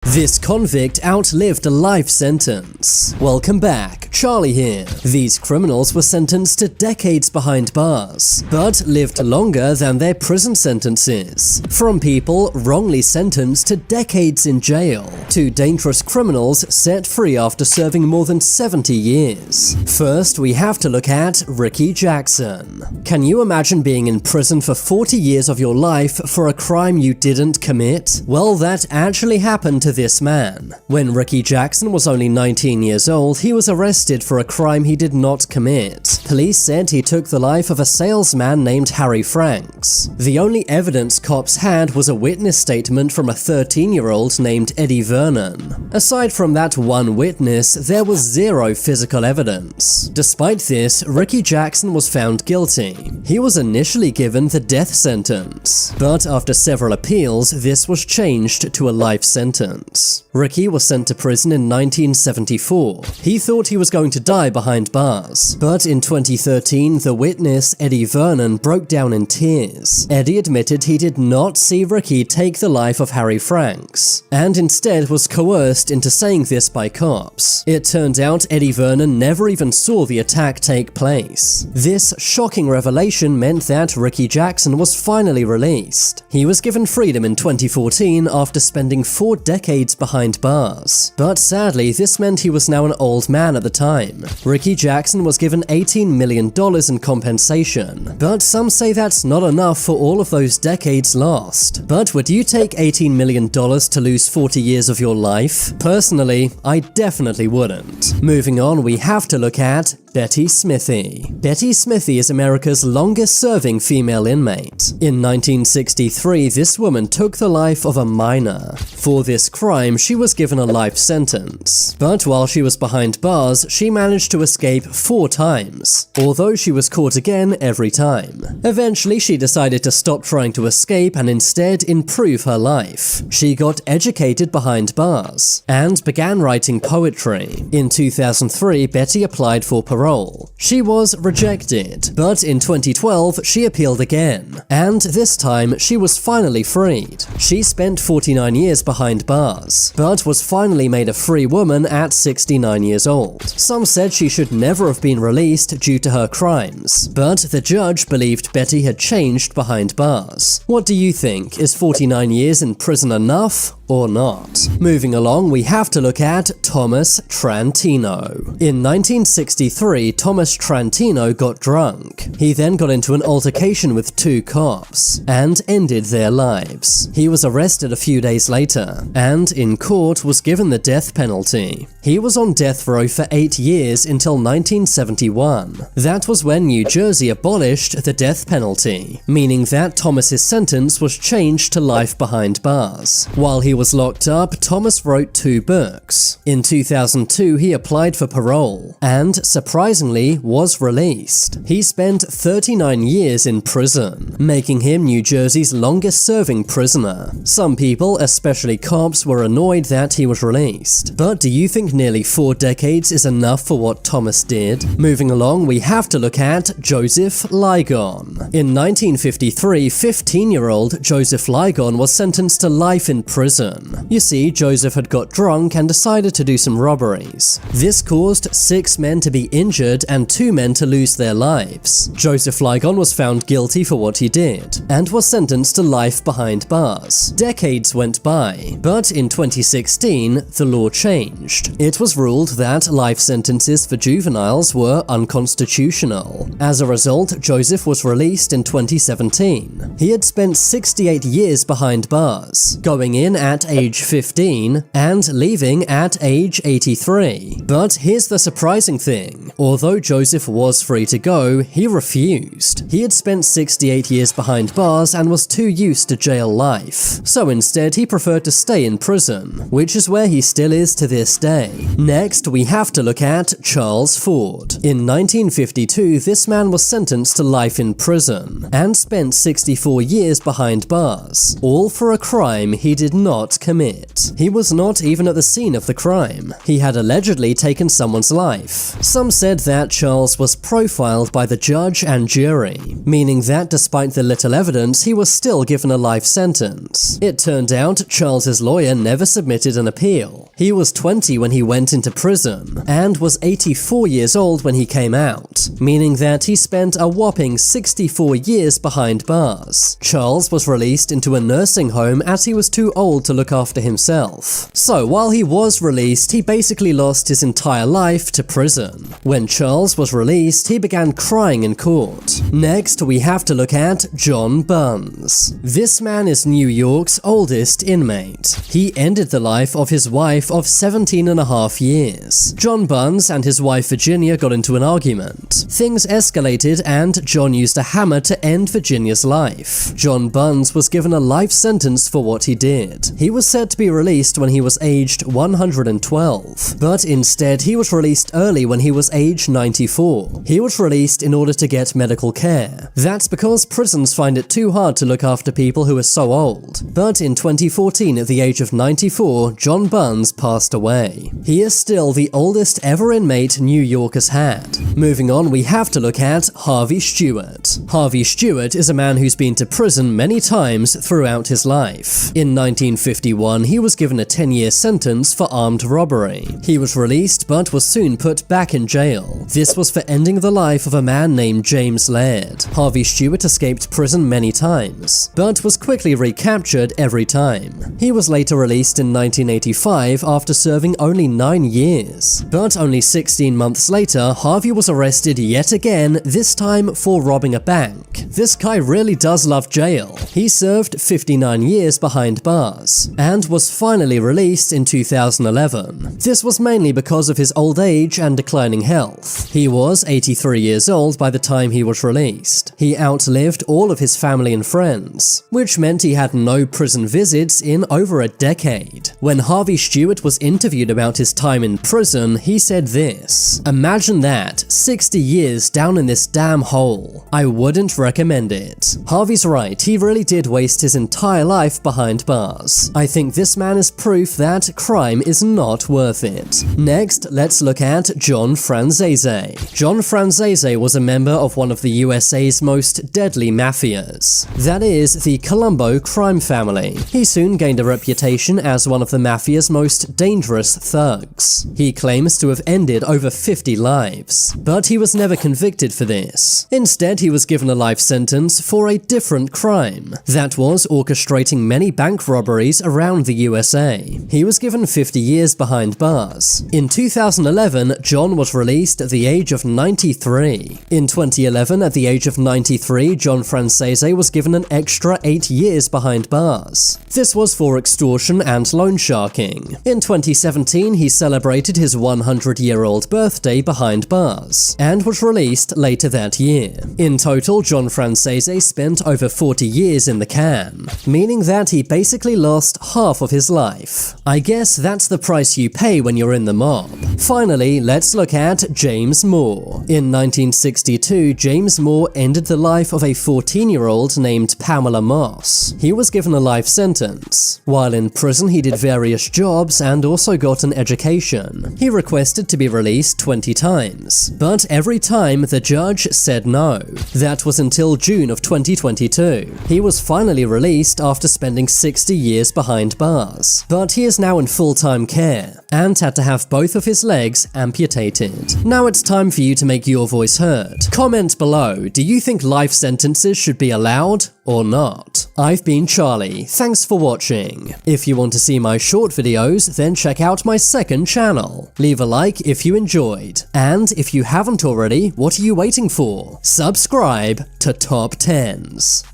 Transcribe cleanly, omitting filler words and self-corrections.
This convict outlived a life sentence. Welcome back, Charlie here. These criminals were sentenced to decades behind bars, but lived longer than their prison sentences. From people wrongly sentenced to decades in jail, to dangerous criminals set free after serving more than 70 years. First, we have to look at Ricky Jackson. Can you imagine being in prison for 40 years of your life for a crime you didn't commit? Well, that actually happened to this man. When Ricky Jackson was only 19 years old, he was arrested for a crime he did not commit. Police said he took the life of a salesman named Harry Franks. The only evidence cops had was a witness statement from a 13-year-old named Eddie Vernon. Aside from that one witness, there was zero physical evidence. Despite this, Ricky Jackson was found guilty. He was initially given the death sentence, but after several appeals, this was changed to a life sentence. Ricky was sent to prison in 1974. He thought he was going to die behind bars, but in 2013, the witness, Eddie Vernon, broke down in tears. Eddie admitted he did not see Ricky take the life of Harry Franks, and instead was coerced into saying this by cops. It turned out Eddie Vernon never even saw the attack take place. This shocking revelation meant that Ricky Jackson was finally released. He was given freedom in 2014 after spending 4 decades behind bars. But sadly, this meant he was now an old man at the time. Ricky Jackson was given $18 million in compensation, but some say that's not enough for all of those decades lost. But would you take $18 million to lose 40 years of your life? Personally, I definitely wouldn't. Moving on, we have to look at Betty Smithee. Betty Smithee is America's longest-serving female inmate. In 1963, this woman took the life of a minor. For this crime, she was given a life sentence. But while she was behind bars, she managed to escape 4 times, although she was caught again every time. Eventually, she decided to stop trying to escape and instead improve her life. She got educated behind bars and began writing poetry. In 2003, Betty applied for parole. She was rejected, but in 2012 she appealed again, and this time she was finally freed. She spent 49 years behind bars, but was finally made a free woman at 69 years old. Some said she should never have been released due to her crimes, but the judge believed Betty had changed behind bars. What do you think? Is 49 years in prison enough or not? Moving along, we have to look at Thomas Trantino. In 1963, Thomas Trantino got drunk. He then got into an altercation with 2 cops and ended their lives. He was arrested a few days later and in court was given the death penalty. He was on death row for 8 years until 1971. That was when New Jersey abolished the death penalty, meaning that Thomas's sentence was changed to life behind bars. While he was locked up, Thomas wrote 2 books. In 2002, he applied for parole and, surprisingly, was released. He spent 39 years in prison, making him New Jersey's longest-serving prisoner. Some people, especially cops, were annoyed that he was released. But do you think nearly 4 decades is enough for what Thomas did? Moving along, we have to look at Joseph Ligon. In 1953, 15-year-old Joseph Ligon was sentenced to life in prison. You see, Joseph had got drunk and decided to do some robberies. This caused 6 men to be injured and 2 men to lose their lives. Joseph Ligon was found guilty for what he did and was sentenced to life behind bars. Decades went by, but in 2016, the law changed. It was ruled that life sentences for juveniles were unconstitutional. As a result, Joseph was released in 2017. He had spent 68 years behind bars, going in at age 15 and leaving at age 83. But here's the surprising thing. Although Joseph was free to go, he refused. He had spent 68 years behind bars and was too used to jail life. So instead, he preferred to stay in prison, which is where he still is to this day. Next, we have to look at Charles Ford. In 1952, this man was sentenced to life in prison and spent 64 years behind bars, all for a crime he did not not commit. He was not even at the scene of the crime. He had allegedly taken someone's life. Some said that Charles was profiled by the judge and jury, meaning that despite the little evidence, he was still given a life sentence. It turned out Charles's lawyer never submitted an appeal. He was 20 when he went into prison, and was 84 years old when he came out, meaning that he spent a whopping 64 years behind bars. Charles was released into a nursing home as he was too old to look after himself. So while he was released, he basically lost his entire life to prison. When Charles was released, he began crying in court. Next, we have to look at John Bunz. This man is New York's oldest inmate. He ended the life of his wife of 17.5 years. John Bunz and his wife Virginia got into an argument. Things escalated and John used a hammer to end Virginia's life. John Bunz was given a life sentence for what he did. He was set to be released when he was aged 112, but instead he was released early when he was aged 94. He was released in order to get medical care. That's because prisons find it too hard to look after people who are so old. But in 2014, at the age of 94, John Bunz passed away. He is still the oldest ever inmate New York has had. Moving on, we have to look at Harvey Stewart. Harvey Stewart is a man who's been to prison many times throughout his life. In 1951, he was given a 10-year sentence for armed robbery. He was released but was soon put back in jail. This was for ending the life of a man named James Laird. Harvey Stewart escaped prison many times, but was quickly recaptured every time. He was later released in 1985 after serving only 9 years. But only 16 months later, Harvey was arrested yet again, this time for robbing a bank. This guy really does love jail. He served 59 years behind bars, and was finally released in 2011. This was mainly because of his old age and declining health. He was 83 years old by the time he was released. He outlived all of his family and friends, which meant he had no prison visits in over a decade. When Harvey Stewart was interviewed about his time in prison, he said this: "Imagine that, 60 years down in this damn hole. I wouldn't recommend it." Harvey's right, he really did waste his entire life behind bars. I think this man is proof that crime is not worth it. Next, let's look at John Franzese. John Franzese was a member of one of the USA's most deadly mafias. That is, the Colombo crime family. He soon gained a reputation as one of the mafia's most dangerous thugs. He claims to have ended over 50 lives, but he was never convicted for this. Instead, he was given a life sentence for a different crime. That was orchestrating many bank robberies around the USA. He was given 50 years behind bars. In 2011, John was released at the age of 93. In 2011, at the age of 93, John Franzese was given an extra 8 years behind bars. This was for extortion and loan sharking. In 2017, he celebrated his 100-year-old birthday behind bars, and was released later that year. In total, John Franzese spent over 40 years in the can, meaning that he basically lost half of his life. I guess that's the price you pay when you're in the mob. Finally, let's look at James Moore. In 1962, James Moore ended the life of a 14-year-old named Pamela Moss. He was given a life sentence. While in prison, he did various jobs and also got an education. He requested to be released 20 times, but every time the judge said no. That was until June of 2022. He was finally released after spending 60 years behind bars, but he is now in full-time care and had to have both of his legs amputated. Now it's time for you to make your voice heard. Comment below, do you think life sentences should be allowed or not? I've been Charlie, thanks for watching. If you want to see my short videos, then check out my second channel. Leave a like if you enjoyed, and if you haven't already, what are you waiting for? Subscribe to Top 10s.